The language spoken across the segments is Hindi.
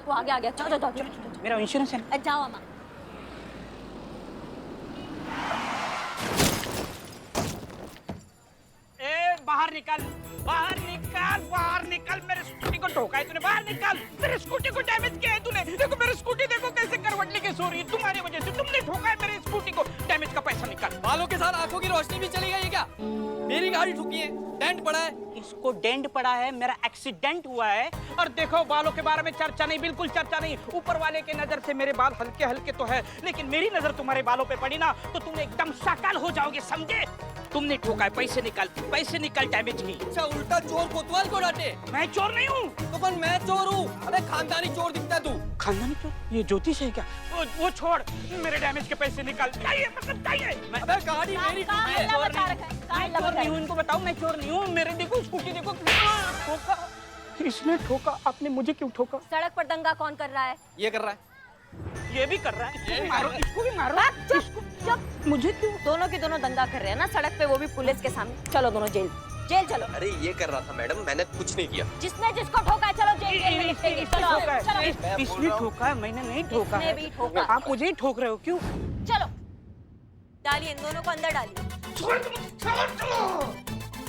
वो आ गया चलो चलो चलो। मेरा इंश्योरेंस है। जाओ अम्मा। बाहर निकल, बाहर निकल, बाहर निकल। मेरे स्कूटी को ठोका है तूने, बाहर निकल। मेरे स्कूटी को डैमेज किया है तूने। देखो मेरी स्कूटी देखो कैसे करवट लेके सो रही है, तुम्हारी वजह से। तुमने ठोका है मेरी स्कूटी को। डैमेज का पैसा निकाल। बालों के साथ आंखों की रोशनी भी चली गई क्या? मेरी गाड़ी ठुकी है, डेंट पड़ा है। इसको डेंट पड़ा है, मेरा एक्सीडेंट हुआ है। और देखो बालों के बारे में चर्चा नहीं, बिल्कुल चर्चा नहीं। ऊपर वाले के नजर से मेरे बाल हल्के हल्के तो है, लेकिन मेरी नजर तुम्हारे बालों पे पड़ी ना तो तुम एकदम शकल हो जाओगे, समझे? तुमने ठोका है, पैसे निकाल डैमेज की। अच्छा उल्टा चोर कोतवाल को डांटे। मैं चोर नहीं हूँ। तो कौन? मैं चोर हूँ। अबे खानदानी चोर दिखता है तू। खानदानी चोर? ये ज्योतिष है क्या? वो छोड़, मेरे डैमेज के पैसे निकाल। चाहिए मतलब चाहिए। अबे गाड़ी मेरी ठुकी है। मैं चोर नहीं हूँ, इनको बताओ मैं चोर नहीं हूँ। मेरे देखो स्कूटी देखो, ठोका इसने ठोका। आपने मुझे क्यों ठोका? सड़क पर दंगा कौन कर रहा है? ये कर रहा है। ये भी कर रहा है। इसको भी मारो, इसको भी मारो। चुप। मुझे क्यों? दोनों के दोनों दंगा कर रहे हैं ना सड़क पे, वो भी पुलिस के सामने। चलो दोनों जेल चलो। अरे ये कर रहा था मैडम, मैंने कुछ नहीं किया। जिसने जिसको ठोका है चलो जेल में लिखेंगे। चलो इसने ठोका है, मैंने नहीं ठोका है। इसने भी ठोका। आप मुझे ही ठोक रहे हो, क्यों? चलो डालिए इन दोनों को अंदर डालिए।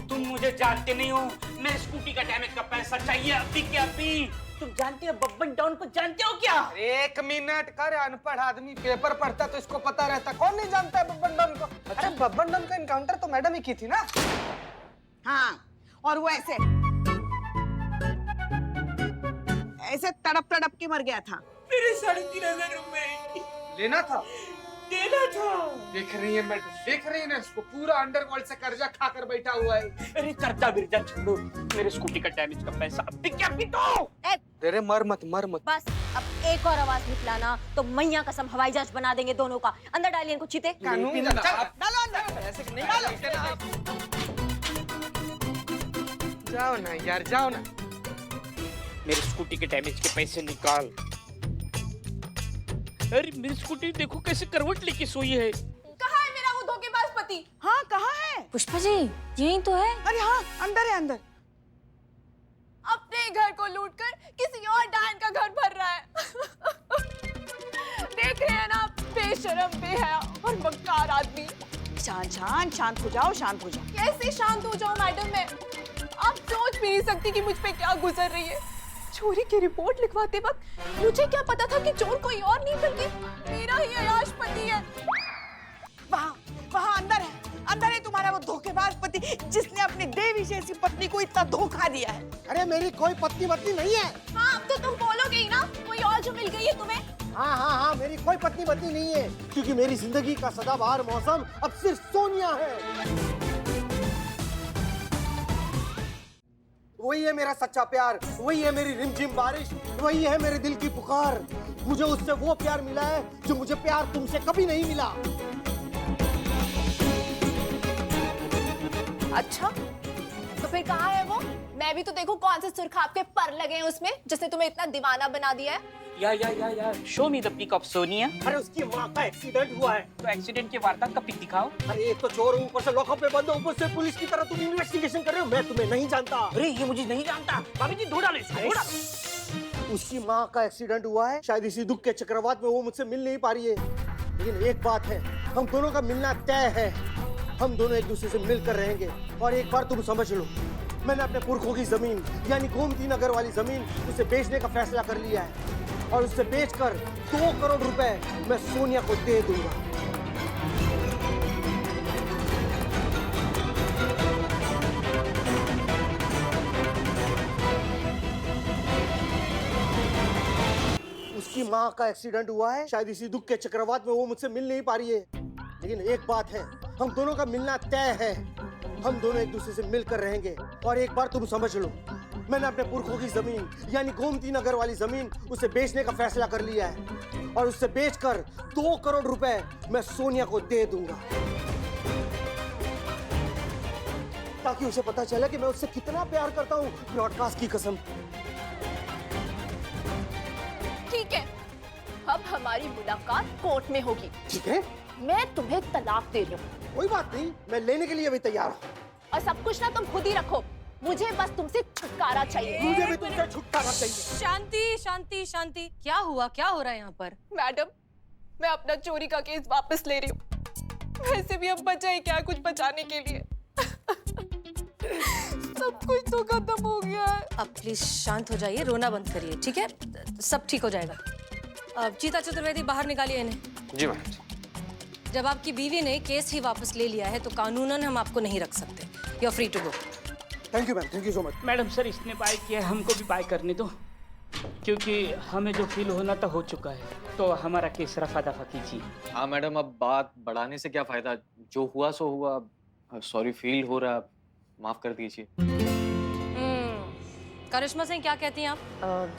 तुम मुझे जानते नहीं हो। मेरे स्कूटी का डैमेज का पैसा चाहिए अभी के अभी। तुम जानते हो बब्बन डॉन को? जानते हो क्या? एक मिनट कर, अनपढ़ आदमी पेपर पढ़ता तो इसको पता रहता। कौन नहीं जानता है बब्बन डॉन को? अरे बब्बन डॉन का इनकाउंटर तो मैडम ही की थी ना। हाँ, और वो ऐसे तड़प तड़प के मर गया था। मेरे 3,500 रुपए लेना था, देना था। देख रही है मैडम, देख रही है ना, इसको पूरा अंडरवर्ल्ड से कर्जा खाकर बैठा हुआ है। अरे कर्जा बिरजा छोड़ो, मेरे स्कूटी का डैमेज का पैसा अभी के अभी दो। तेरे मर मत। बस अब एक और आवाज निकलाना तो मैया कसम हवाई जहाज बना देंगे दोनों का। अंदर डालिए इनको चीते। कानून डालो अंदर। ऐसे नहीं डालो। जाओ ना यार, जाओ ना। मेरे स्कूटी के डैमेज के पैसे निकाल। अरे मेरी स्कूटी देखो कैसे करवट लेके सोई है। कहाँ है मेरा वो धोखेबाज पति? हाँ कहाँ है? पुष्पा जी यही तो है। अरे हाँ अंदर है, अंदर। अपने घर को लूटकर किसी और डायन का घर भर रहा है। देख रहे हैं ना, बेशरम बेहया और मक्कार आदमी। शांत हो जाओ, शांत हो जाओ। कैसे शांत हो जाऊं मैडम मैं? आप सोच भी नहीं सकती कि मुझ पे क्या गुजर रही है। चोरी की रिपोर्ट लिखवाते वक्त मुझे क्या पता था कि चोर कोई और नहीं बल्कि मेरा ही अयाश पति है। वहाँ अंदर है तुम्हारा वो धोखेबाज पति, जिसने अपनी देवी जैसी पत्नी को इतना धोखा दिया है। अरे मेरी कोई पत्नी नहीं है। हाँ अब तो तुम बोलोगे ही ना, कोई और जो मिल गई है तुम्हें। हाँ, मेरी कोई पत्नी नहीं है, क्योंकि मेरी जिंदगी का सदाबहार मौसम अब सिर्फ सोनिया है। वही है मेरा सच्चा प्यार, वही है मेरी रिमझिम बारिश, वही है मेरे दिल की पुकार। मुझे उससे वो प्यार मिला है जो मुझे प्यार तुमसे कभी नहीं मिला। अच्छा तो फिर कहाँ है वो? मैं भी तो देखो कौन से सुर्ख आपके पर लगे हैं उसमें, जिसने तुम्हें इतना दीवाना बना दिया है। या show me the pic of Sonia. अरे उसकी माँ का एक्सीडेंट हुआ है। तो एक्सीडेंट के वारदात का पिक दिखाओ। अरे एक तो चोर, ऊपर से लॉकअप में बंद, ऊपर से पुलिस की तरह तुम इन्वेस्टिगेशन कर रहे हो। मैं तुम्हें नहीं जानता। अरे ये मुझे नहीं जानता। भाभी जी धो डालो इसको, धो डालो। उसकी माँ का एक्सीडेंट हुआ है, शायद इसी दुख के चक्रवात में वो मुझसे मिल नहीं पा रही है। लेकिन एक बात है, हम दोनों का मिलना तय है। हम दोनों एक दूसरे से मिलकर रहेंगे। और एक बार तुम समझ लो, मैंने अपने पुरखों की जमीन यानी गोमती नगर वाली जमीन उसे बेचने का फैसला कर लिया है। और उसे बेचकर 2 करोड़ रुपए मैं सोनिया को दे दूंगा। उसकी माँ का एक्सीडेंट हुआ है, शायद इसी दुख के चक्रवात में वो मुझसे मिल नहीं पा रही है। लेकिन एक बात है, हम दोनों का मिलना तय है। हम दोनों एक दूसरे से मिलकर रहेंगे। और एक बार तुम समझ लो, मैंने अपने पुरखों की जमीन यानी गोमती नगर वाली जमीन उसे बेचने का फैसला कर लिया है। और उससे बेचकर 2 करोड़ रुपए मैं सोनिया को दे दूंगा, ताकि उसे पता चले कि मैं उससे कितना प्यार करता हूँ, ब्रॉडकास्ट की कसम। ठीक है, अब हमारी मुलाकात कोर्ट में होगी। ठीक है, मैं तुम्हें तलाक दे रही हूँ। कोई बात नहीं, मैं लेने के लिए भी तैयार हूँ। और सब कुछ ना तुम खुद ही रखो। मुझे बस तुमसे छुटकारा चाहिए। मुझे भी तुमसे छुटकारा चाहिए। शांति शांति शांति, क्या हुआ, क्या हो रहा है यहाँ पर? मैडम, मैं अपना चोरी का केस वापस ले रही हूँ। वैसे भी अब बचा ही क्या कुछ बचाने के लिए। सब कुछ तो खत्म हो गया है। अब प्लीज शांत हो जाइए, रोना बंद करिए, ठीक है? सब ठीक हो जाएगा। अब चीता चतुर्वेदी बाहर निकालिए इन्हें। जी मैडम। जब आपकी बीवी ने केस ही वापस ले लिया है तो कानूनन हम आपको नहीं रख सकते। You are free to go. Thank you ma'am, thank you so much. Madam sir, इसने बाय किया है, हमको भी बाय करने दो, क्योंकि हमें जो फील होना था हो चुका है। तो हमारा केस रफा दफा कीजिए। हाँ मैडम, अब बात बढ़ाने से क्या फायदा, जो हुआ सो हुआ। सॉरी फील हो रहा, माफ कर दीजिए। करिश्मा सिंह, क्या कहती हैं आप?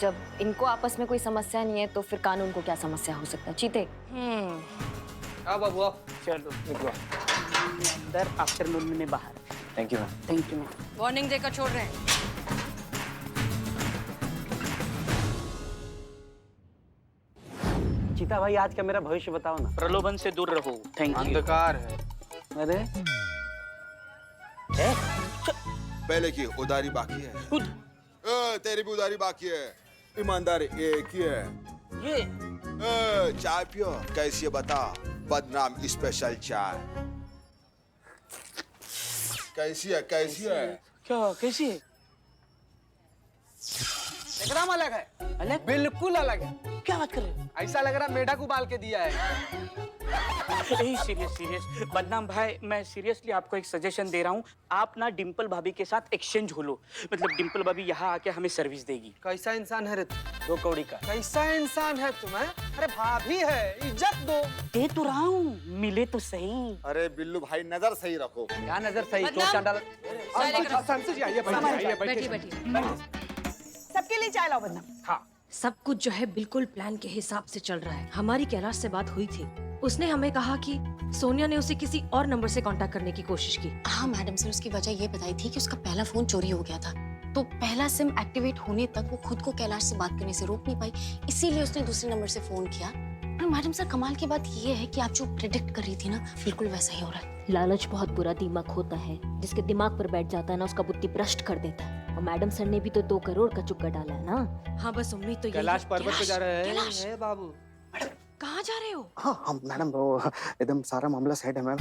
जब इनको आपस में कोई समस्या नहीं है तो फिर कानून को क्या समस्या हो सकता है? चीते अब बाबू चलो अंदर, आफ्टरनून में बाहर। Thank you ma'am. Thank you ma'am. Warning देकर छोड़ रहे हैं। चीता भाई, आज का मेरा भविष्य बताओ ना। प्रलोभन से दूर रहो। Thank you. अंधकार है। अरे पहले की उधारी बाकी है। तेरी भी उधारी बाकी है। ईमानदारी एक ही है। ये चाय पियो, कैसी है बता? बदनाम स्पेशल चाय। कैसी है, कैसी है? क्या, कैसी है? एकदम अलग है। अलग? बिल्कुल अलग है। क्या बात कर रहे हो? ऐसा लग रहा मेढक उबाल के दिया है। सीरियस बदनाम भाई, मैं सीरियसली आपको एक सजेशन दे रहा हूँ। आप ना डिम्पल भाभी के साथ एक्सचेंज हो लो। मतलब डिम्पल भाभी यहाँ आके हमें सर्विस देगी। कैसा इंसान है रे तू? 2 कौड़ी का। कैसा इंसान है तुम? अरे भाभी है, इज्जत दो। दे तो रहा हूँ, मिले तो सही। अरे बिल्लू भाई, नजर सही रखो। क्या नजर सही? बदनाम। चोर चांडाल। बैठिए बैठिए। सबके लिए चाय लाओ बदनाम। हाँ, सब कुछ जो है बिल्कुल प्लान के हिसाब से चल रहा है। हमारी कैलाश से बात हुई थी, उसने हमें कहा कि सोनिया ने उसे किसी और नंबर से कांटेक्ट करने की कोशिश की। हाँ मैडम सर, उसकी वजह ये बताई थी कि उसका पहला फोन चोरी हो गया था, तो पहला सिम एक्टिवेट होने तक वो खुद को कैलाश से बात करने से रोक नहीं पाई, इसीलिए उसने दूसरे नंबर से फोन किया। और मैडम सर, कमाल की बात ये है कि आप जो प्रेडिक्ट कर रही थी ना, बिल्कुल वैसा ही हो रहा है। लालच बहुत बुरा दिमाग होता है, जिसके दिमाग पर बैठ जाता है ना, उसका बुद्धि भ्रष्ट कर देता है। और मैडम सर ने भी तो 2 करोड़ का चुक्का डाला है ना। हाँ बस उम्मीद तो यही कैलाश है। पर्वत पे जा रहे कैलाश, हैं बाबू। कहाँ जा रहे हो? हाँ हम मैडम, वो एकदम सारा मामला सेट है मैम।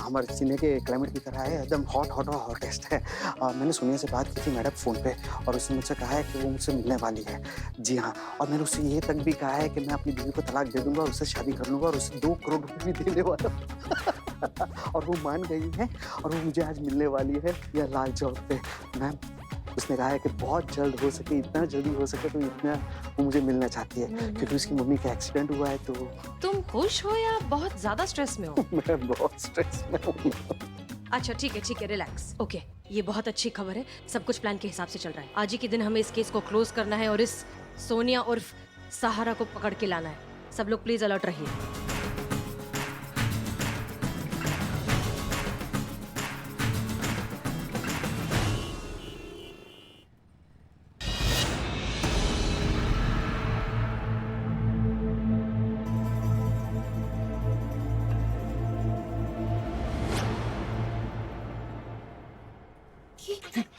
हमारे सीने के क्लाइमेट की तरह है, एकदम हॉटेस्ट है। मैंने सोनिया से बात की थी मैडम फ़ोन पे, और उसने मुझसे कहा है कि वो मुझसे मिलने वाली है। जी हाँ, और मैंने उससे ये तक भी कहा है कि मैं अपनी बीवी को तलाक दे दूंगा और उससे शादी कर लूंगा और उसे 2 करोड़ रुपए भी देने वाला हूं। और वो मान गई है और वो मुझे आज मिलने वाली है या लाल चौक पे। मैम, उसने कहा है कि बहुत जल्द हो सके, इतना जल्दी हो सके तो इतना वो मुझे मिलना चाहती है, क्योंकि उसकी मम्मी का एक्सीडेंट हुआ है। तो तुम खुश हो या बहुत ज्यादा स्ट्रेस में हो? मैं बहुत स्ट्रेस में हूँ। अच्छा ठीक है, रिलैक्स। ओके, ये बहुत अच्छी खबर है, सब कुछ प्लान के हिसाब से चल रहा है। आज ही के दिन हमें इस केस को क्लोज करना है और इस सोनिया उर्फ सहारा को पकड़ के लाना है। सब लोग प्लीज अलर्ट रहिए।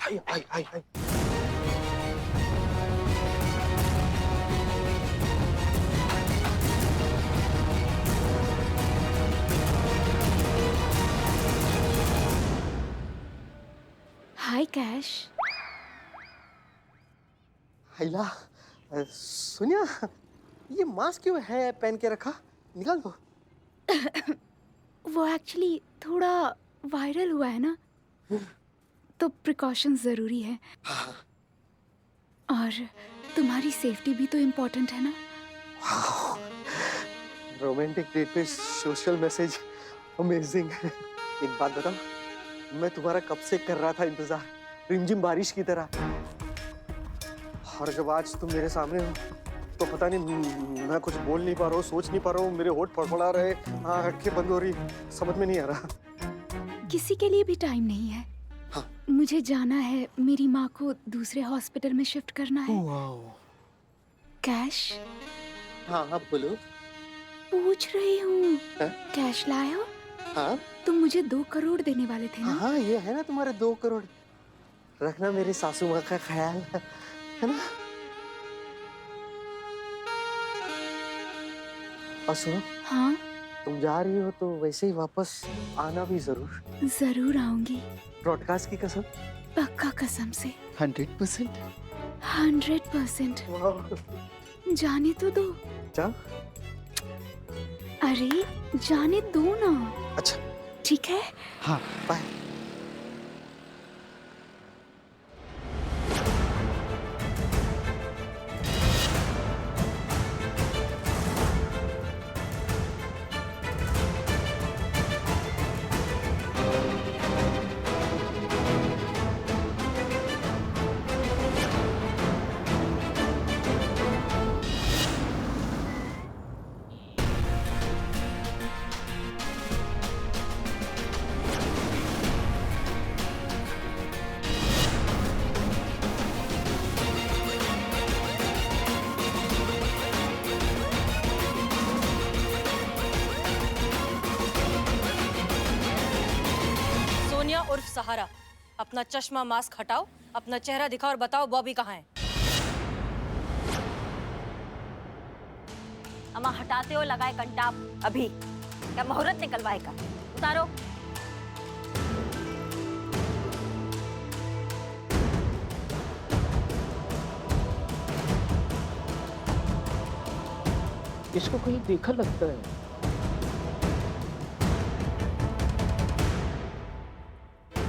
हाय। हाय कैश। हाइला, सोनिया, ये मास्क क्यों है पहन के रखा? निकाल दो। वो एक्चुअली थोड़ा वायरल हुआ है ना, तो प्रिकॉशंस जरूरी है। और तुम्हारी सेफ्टी भी तो इम्पोर्टेंट है ना। रोमांटिक डेट पे सोशल मैसेज, अमेजिंग। एक बात बताओ, मैं तुम्हारा कब से कर रहा था इंतजार, रिमझिम बारिश की तरह। और जब आज तुम मेरे सामने हो तो पता नहीं, मैं कुछ बोल नहीं पा रहा हूँ, सोच नहीं पा रहा हूँ, मेरे होठ फड़फड़ा रहे, आंखें बंद हो रही, समझ में नहीं आ रहा। किसी के लिए भी टाइम नहीं है। हाँ। मुझे जाना है, मेरी माँ को दूसरे हॉस्पिटल में शिफ्ट करना है। कैश? हाँ हाँ बोलो। पूछ रही हूँ, हाँ? कैश लाए हो? हाँ तुम मुझे 2 करोड़ देने वाले थे ना? हाँ, ये है ना तुम्हारे 2 करोड़। रखना मेरी सासू माँ का ख्याल, है ना? और सुनो, हाँ तुम जा रही हो तो वैसे ही वापस आना भी जरूर। जरूर आऊंगी, ब्रॉडकास्ट की कसम। पक्का कसम से। 100%। 100%। जाने तो दो। जा। अरे जाने दो ना। अच्छा ठीक है। हाँ बाय। सोनिया उर्फ सहारा, अपना चश्मा मास्क हटाओ, अपना चेहरा दिखाओ और बताओ बॉबी कहाँ है? अम्मा हटाते हो लगाए कंटाप अभी, क्या मुहूर्त निकलवाएगा? उतारो। इसको कहीं देखा लगता है।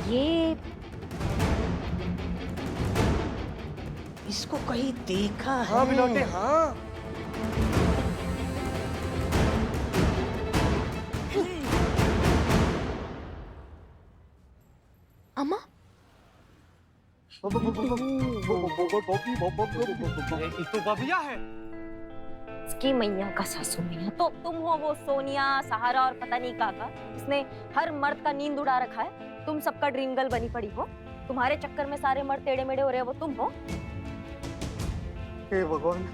ये इसको कहीं देखा है। हाँ बिलोटे, हाँ। अम्मा ये तो बबिया है। इसकी मैया का सासू मैया तो तुम हो वो सोनिया, सहारा और पता नहीं काका, इसने हर मर्द का नींद उड़ा रखा है। तुम सबका ड्रीम गर्ल बनी पड़ी हो, तुम्हारे चक्कर में सारे मर्द टेढ़े मेढ़े हो रहे हैं, वो तुम हो। हे भगवान,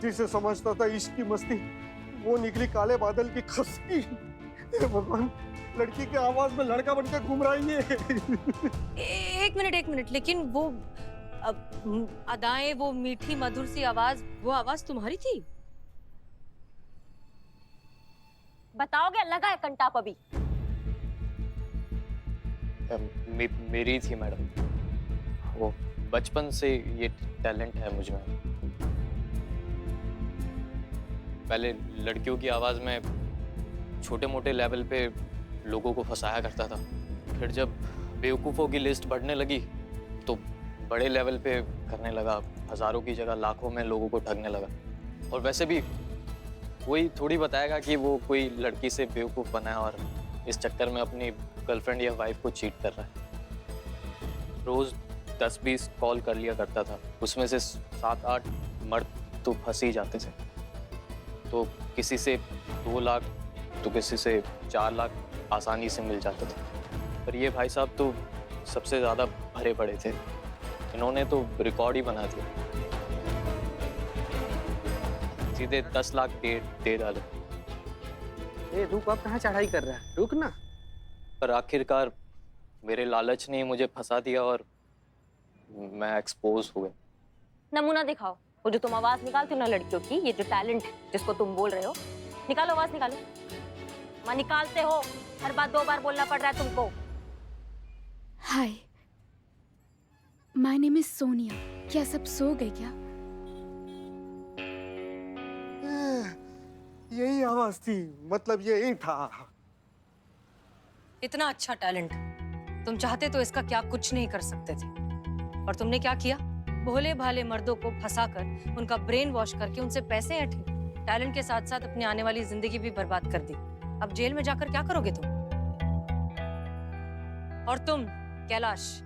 जिसे समझता था इश्क की मस्ती, वो निकली काले बादल की खस्ती। हे भगवान, लड़की की आवाज में लड़का बनकर घूम रहा है ये। एक मिनट, लेकिन वो अदाएं, वो मीठी मधुर सी आवाज, वो आवाज तुम्हारी थी? बताओगे लगा है कंटाप अभी? मेरी थी मैडम, वो बचपन से ये टैलेंट है मुझ में। पहले लड़कियों की आवाज में छोटे मोटे लेवल पे लोगों को फंसाया करता था, फिर जब बेवकूफ़ों की लिस्ट बढ़ने लगी तो बड़े लेवल पे करने लगा, हजारों की जगह लाखों में लोगों को ठगने लगा। और वैसे भी कोई थोड़ी बताएगा कि वो कोई लड़की से बेवकूफ़ बना है और इस चक्कर में अपनी गर्लफ्रेंड या वाइफ को चीट कर रहा है। रोज़ 10-20 कॉल कर लिया करता था, उसमें से 7-8 मर्द तो फंस ही जाते थे। तो किसी से 2 लाख तो किसी से 4 लाख आसानी से मिल जाते थे। पर ये भाई साहब तो सबसे ज़्यादा भरे पड़े थे, इन्होंने तो रिकॉर्ड ही बना दिया, सीधे 10 लाख दे डाले। ए रुक, अब कहाँ चढ़ाई कर रहा है, रुक ना। पर आखिरकार मेरे लालच ने मुझे फंसा दिया और मैं एक्सपोज हो गया। नमूना दिखाओ, वो जो तुम आवाज निकालती हो ना लड़कियों की, ये जो टैलेंट है जिसको तुम बोल रहे हो, निकालो आवाज निकालो। मां निकालते हो, हर बात 2 बार बोलना पड़ रहा है तुमको। हाय, माय नेम इज सोनिया। क्या सब सो गए क्या? यही आवाज थी, मतलब यही था। इतना अच्छा टैलेंट, तुम चाहते तो इसका क्या कुछ नहीं कर सकते थे, और तुमने क्या किया? भोले भाले मर्दों को फंसाकर उनका ब्रेन वॉश करके उनसे पैसे ऐंठे, टैलेंट के साथ साथ अपनी आने वाली जिंदगी भी बर्बाद कर दी। अब जेल में जाकर क्या करोगे तुम? और तुम कैलाश,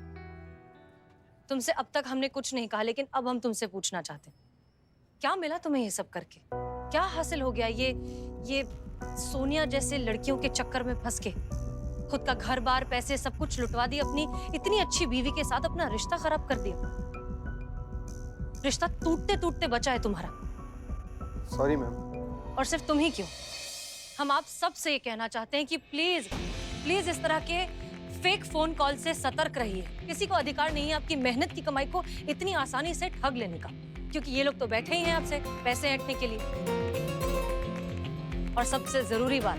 तुमसे अब तक हमने कुछ नहीं कहा, लेकिन अब हम तुमसे पूछना चाहते हैं, क्या मिला तुम्हें ये सब करके? क्या हासिल हो गया ये सोनिया जैसे लड़कियों के चक्कर में फंस के खुद का घर बार पैसे सब कुछ लुटवा दिया, अपनी इतनी अच्छी बीवी के साथ अपना रिश्ता खराब कर दिया। रिश्ता टूटते टूटते बचा है तुम्हारा। Sorry ma'am. और सिर्फ तुम ही क्यों, हम आप सब से ये कहना चाहते हैं कि प्लीज प्लीज इस तरह के फेक फोन कॉल से सतर्क रहिए। किसी को अधिकार नहीं है आपकी मेहनत की कमाई को इतनी आसानी से ठग लेने का, क्योंकि ये लोग तो बैठे ही हैं आपसे पैसे ऐंठने के लिए। और सबसे जरूरी बात,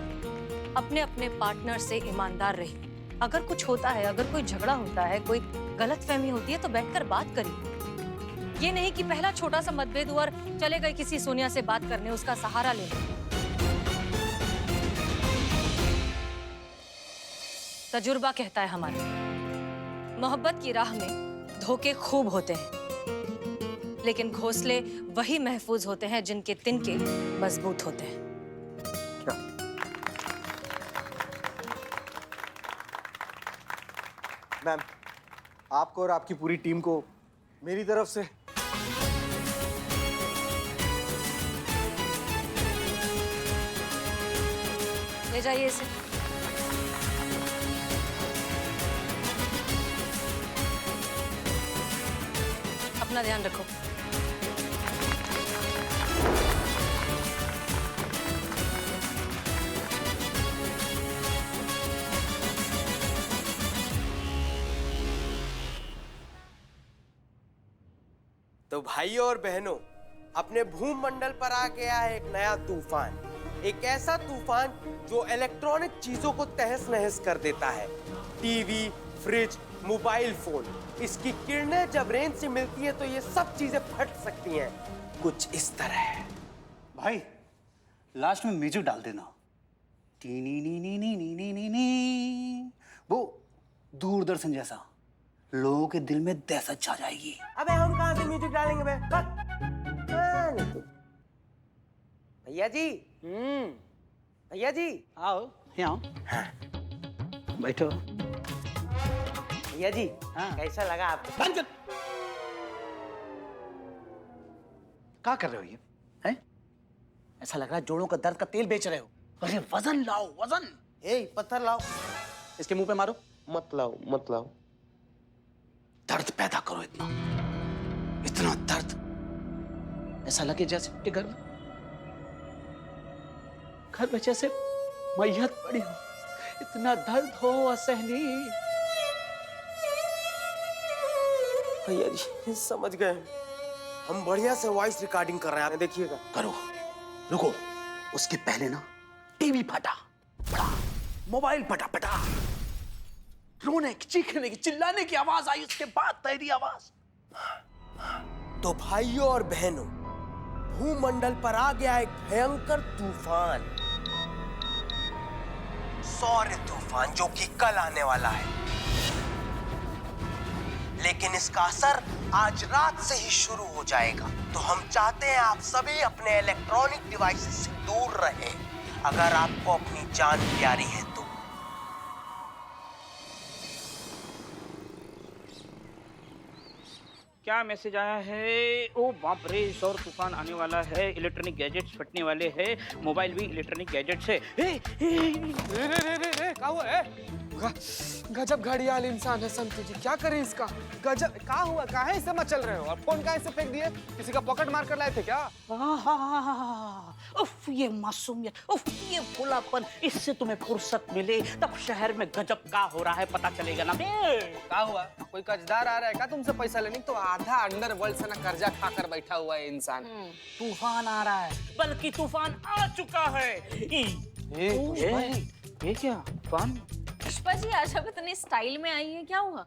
अपने अपने पार्टनर से ईमानदार रहिए। अगर कुछ होता है, अगर कोई झगड़ा होता है, कोई गलतफहमी होती है तो बैठकर बात करिए। ये नहीं कि पहला छोटा सा मतभेद हुआ और चले गए किसी सोनिया से बात करने, उसका सहारा लेने। तजुर्बा कहता है हमारा, मोहब्बत की राह में धोखे खूब होते हैं, लेकिन घोंसले वही महफूज होते हैं जिनके तिनके मजबूत होते हैं। मैम, आपको और आपकी पूरी टीम को मेरी तरफ से ले जाइए इसे। अपना ध्यान रखो। तो भाइयों और बहनों, अपने भूमंडल पर आ गया है एक नया तूफान, एक ऐसा तूफान जो इलेक्ट्रॉनिक चीजों को तहस नहस कर देता है। टीवी, फ्रिज, मोबाइल फोन, इसकी किरणें जब रेंज से मिलती है तो ये सब चीजें फट सकती हैं, कुछ इस तरह। भाई लास्ट में म्यूजिक डाल देना, टी नी नी नी नी नी नी नी नी, वो दूरदर्शन जैसा, लोगों के दिल में दहशत छा जाएगी। अबे हम कहाँ से म्यूजिक डालेंगे बे? भैया जी, भैया जी, आओ यहाँ हाँ। बैठो। भैया जी, हाँ। कैसा लगा आपको? बंद कर। क्या कर रहे हो ये? हैं? ऐसा लग रहा है जोड़ों का दर्द का तेल बेच रहे हो। अरे वजन लाओ, वजन। ए, पत्थर लाओ। इसके मुंह पे मारो। मत लाओ, मत लाओ। दर्द पैदा करो इतना दर्द, ऐसा लगे जैसे घर में जैसे मैयत पड़ी हो, इतना दर्द हो असहनीय। भैया जी समझ गए, हम बढ़िया से वॉइस रिकॉर्डिंग कर रहे हैं, देखिएगा। करो, रुको, उसके पहले ना टीवी फटा फटा, मोबाइल फटा फटा, रोने की, चीखने की, चिल्लाने की आवाज आई, उसके बाद तेरी आवाज। तो भाइयों और बहनों, भूमंडल पर आ गया एक भयंकर तूफान, सौर्य तूफान, जो कि कल आने वाला है। लेकिन इसका असर आज रात से ही शुरू हो जाएगा। तो हम चाहते हैं आप सभी अपने इलेक्ट्रॉनिक डिवाइसेस से दूर रहें, अगर आपको अपनी जान प्यारी है तो। क्या मैसेज आया है? ओ बाप रे, सौर तूफान आने वाला है, इलेक्ट्रॉनिक गैजेट्स फटने वाले हैं, मोबाइल भी इलेक्ट्रॉनिक गैजेट्स है। क्या हुआ है? गजब घड़ियाल इंसान है संतु जी, क्या करें इसका? गजब, क्या हुआ? काहे से मचल रहे हो? और फोन काहे से फेंक दिए? किसी का पॉकेट मार कर लाए थे क्या? उफ, ये मासूमियत, उफ, ये भोलापन, इससे तुम्हें फुर्सत मिले तब शहर में गजब का हो रहा है पता चलेगा ना। क्या हुआ? कोई कर्जदार आ रहा है क्या तुमसे पैसा लेने? तो आधा अंडरवर्ल्ड से ना कर्जा खाकर बैठा हुआ है इंसान। तूफान आ रहा है, बल्कि तूफान आ चुका है। ये क्या तूफान? पुष्पा जी आज आप इतने स्टाइल में आई है, क्या हुआ?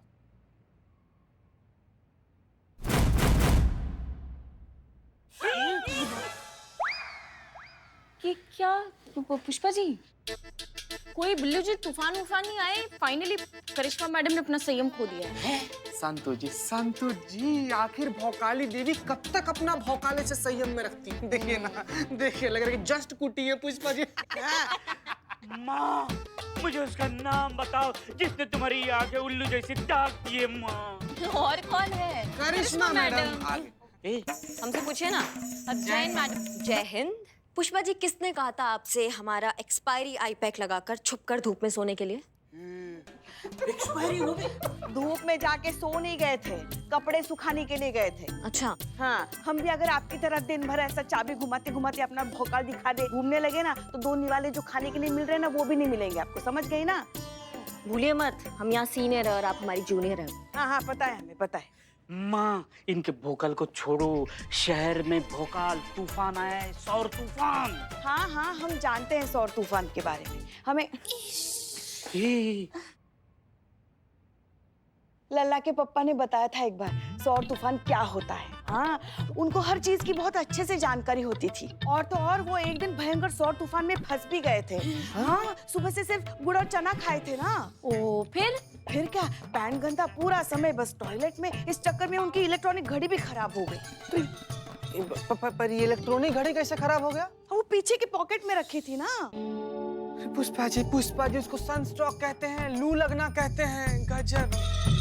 कि क्या पुष्पा जी, कोई बिल्लू जी तूफान वूफान नहीं आए? फाइनली करिश्मा मैडम ने अपना संयम खो दिया है। संतु जी, आखिर भौकाली देवी कब तक अपना भौकाले से संयम में रखती है? देखिए ना, देखिए, लग रहा है कि जस्ट कुटी है पुष्पा जी। माँ, मुझे उसका नाम बताओ जिसने तुम्हारी आंखें उल्लू जैसी दाग दिए। माँ, और कौन है? करिश्मा मैडम। हमसे पूछिए ना। जय हिंद मैडम। जय हिंद। पुष्पा जी, किसने कहा था आपसे हमारा एक्सपायरी आई पैक लगाकर छुपकर धूप में सोने के लिए? एक्सपायरी हो गई? धूप में जाके सो नहीं गए थे, कपड़े सुखाने के लिए गए थे। अच्छा। हाँ, हम भी अगर आपकी तरह दिन भर ऐसा चाबी घुमाते घुमाते अपना भौकाल दिखा दे घूमने लगे ना, तो दो निवाले जो खाने के लिए मिल रहे हैं ना, वो भी नहीं मिलेंगे आपको, समझ गई ना? भूलिए मत, हम यहाँ सीनियर है और आप हमारी जूनियर है। हाँ हाँ पता है, हमें पता है। माँ, इनके भोकाल को छोड़ो। शहर में भोकाल तूफान आया है, सौर तूफान। हाँ हाँ हम जानते हैं सौर तूफान के बारे में। हमें लल्ला के पप्पा ने बताया था एक बार सौर तूफान क्या होता है। हाँ, उनको हर चीज की बहुत अच्छे से जानकारी होती थी। और तो और वो एक दिन भयंकर सौर तूफान में फंस भी गए थे। हाँ, सुबह से सिर्फ गुड़ और चना खाए थे ना। ओ फिर क्या, पैंट गंदा पूरा समय बस टॉयलेट में। इस चक्कर में उनकी इलेक्ट्रॉनिक घड़ी भी खराब हो गई। पर ये इलेक्ट्रॉनिक घड़ी कैसे खराब हो गया? वो पीछे की पॉकेट में रखी थी ना। पुष्पा जी उसको सनस्ट्रोक कहते हैं, लू लगना कहते हैं। गजब।